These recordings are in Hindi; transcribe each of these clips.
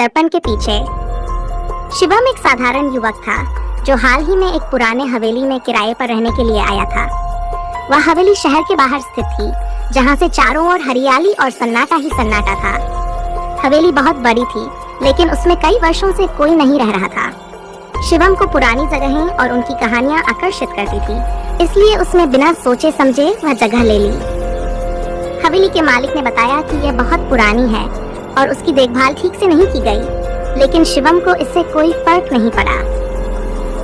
दर्पण के पीछे। शिवम एक साधारण युवक था जो हाल ही में एक पुराने हवेली में किराए पर रहने के लिए आया था। वह हवेली शहर के बाहर स्थित थी, जहां से चारों ओर हरियाली और सन्नाटा ही सन्नाटा था। हवेली बहुत बड़ी थी, लेकिन उसमें कई वर्षों से कोई नहीं रह रहा था। शिवम को पुरानी जगहें और उनकी कहानियां आकर्षित करती थी, इसलिए उसने बिना सोचे समझे वह जगह ले ली। हवेली के मालिक ने बताया कि यह बहुत पुरानी है और उसकी देखभाल ठीक से नहीं की गई, लेकिन शिवम को इससे कोई फर्क नहीं पड़ा।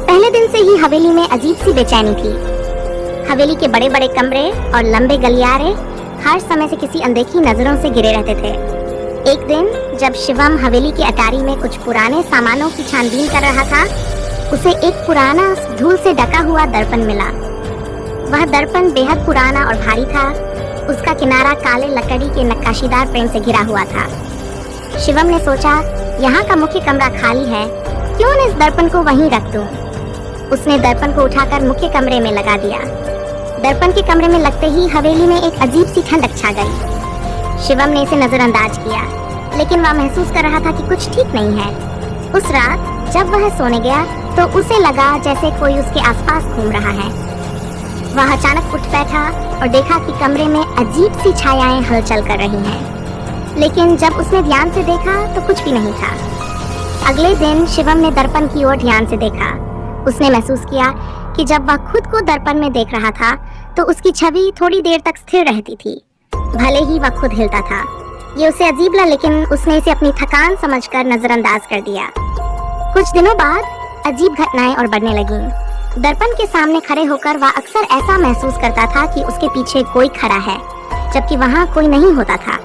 पहले दिन से ही हवेली में अजीब सी बेचैनी थी। हवेली के बड़े बड़े कमरे और लंबे गलियारे हर समय से किसी अनदेखी नजरों से घिरे रहते थे। एक दिन जब शिवम हवेली की अटारी में कुछ पुराने सामानों की छानबीन कर रहा था, उसे एक पुराना धूल से ढका हुआ दर्पण मिला। वह दर्पण बेहद पुराना और भारी था। उसका किनारा काले लकड़ी के नक्काशीदार फ्रेम से घिरा हुआ था। शिवम ने सोचा, यहाँ का मुख्य कमरा खाली है, क्यों न इस दर्पण को वहीं रख दूं। उसने दर्पण को उठाकर मुख्य कमरे में लगा दिया। दर्पण के कमरे में लगते ही हवेली में एक अजीब सी ठंडक छा गई। शिवम ने इसे नजरअंदाज किया, लेकिन वह महसूस कर रहा था कि कुछ ठीक नहीं है। उस रात जब वह सोने गया तो उसे लगा जैसे कोई उसके आसपास घूम रहा है। वह अचानक उठ बैठा और देखा कि कमरे में अजीब सी छायाएं हलचल कर रही हैं। लेकिन जब उसने ध्यान से देखा तो कुछ भी नहीं था। अगले दिन शिवम ने दर्पण की ओर ध्यान से देखा। उसने महसूस किया कि जब वह खुद को दर्पण में देख रहा था तो उसकी छवि थोड़ी देर तक स्थिर रहती थी, भले ही वह खुद हिलता था। ये उसे अजीब लगा, लेकिन उसने इसे अपनी थकान समझकर नजरअंदाज कर दिया। कुछ दिनों बाद अजीब घटनाएं और बढ़ने लगीं। दर्पण के सामने खड़े होकर वह अक्सर ऐसा महसूस करता था कि उसके पीछे कोई खड़ा है, जबकि वहां कोई नहीं होता था।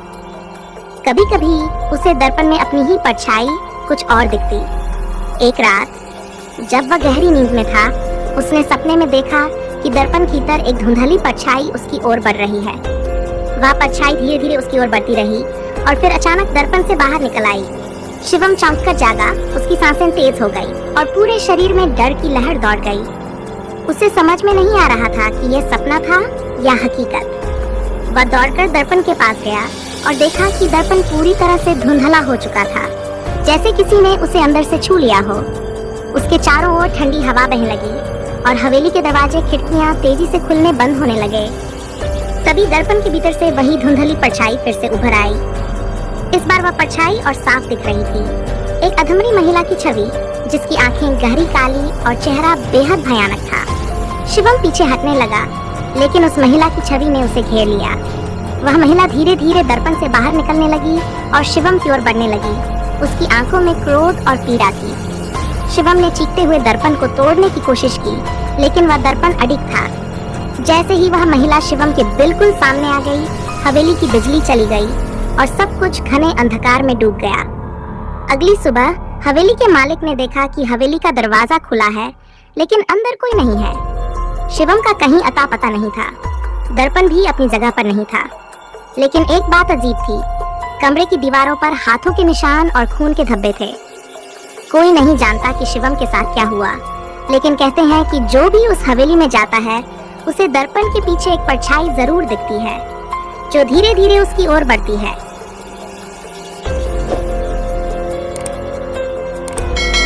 कभी कभी उसे दर्पण में अपनी ही परछाई कुछ और दिखती। एक रात जब वह गहरी नींद में था, उसने सपने में देखा कि दर्पण की तरह एक धुंधली परछाई उसकी ओर बढ़ रही है। वह परछाई धीरे धीरे उसकी ओर बढ़ती रही और फिर अचानक दर्पण से बाहर निकल आई। शिवम चौंक कर जागा, उसकी सांसें तेज हो गई और पूरे शरीर में डर की लहर दौड़ गई। उसे समझ में नहीं आ रहा था कि यह सपना था या हकीकत। वह दौड़कर दर्पण के पास गया और देखा कि दर्पण पूरी तरह से धुंधला हो चुका था, जैसे किसी ने उसे अंदर से छू लिया हो। उसके चारों ओर ठंडी हवा बहने लगी और हवेली के दरवाजे खिड़कियां तेजी से खुलने बंद होने लगे। तभी दर्पण के भीतर से वही धुंधली परछाई फिर से उभर आई। इस बार वह परछाई और साफ दिख रही थी, एक अधमरी महिला की छवि, जिसकी आंखें गहरी काली और चेहरा बेहद भयानक था। शिवम पीछे हटने लगा, लेकिन उस महिला की छवि ने उसे घेर लिया। वह महिला धीरे धीरे दर्पण से बाहर निकलने लगी और शिवम की ओर बढ़ने लगी। उसकी आंखों में क्रोध और पीड़ा थी। शिवम ने चीखते हुए दर्पण को तोड़ने की कोशिश की, लेकिन वह दर्पण अडिग था। जैसे ही वह महिला शिवम के बिल्कुल सामने आ गई, हवेली की बिजली चली गई और सब कुछ घने अंधकार में डूब गया। अगली सुबह हवेली के मालिक ने देखा कि हवेली का दरवाजा खुला है, लेकिन अंदर कोई नहीं है। शिवम का कहीं अता पता नहीं था। दर्पण भी अपनी जगह पर नहीं था। लेकिन एक बात अजीब थी, कमरे की दीवारों पर हाथों के निशान और खून के धब्बे थे। कोई नहीं जानता कि शिवम के साथ क्या हुआ, लेकिन कहते हैं कि जो भी उस हवेली में जाता है उसे दर्पण के पीछे एक परछाई जरूर दिखती है, जो धीरे धीरे उसकी ओर बढ़ती है।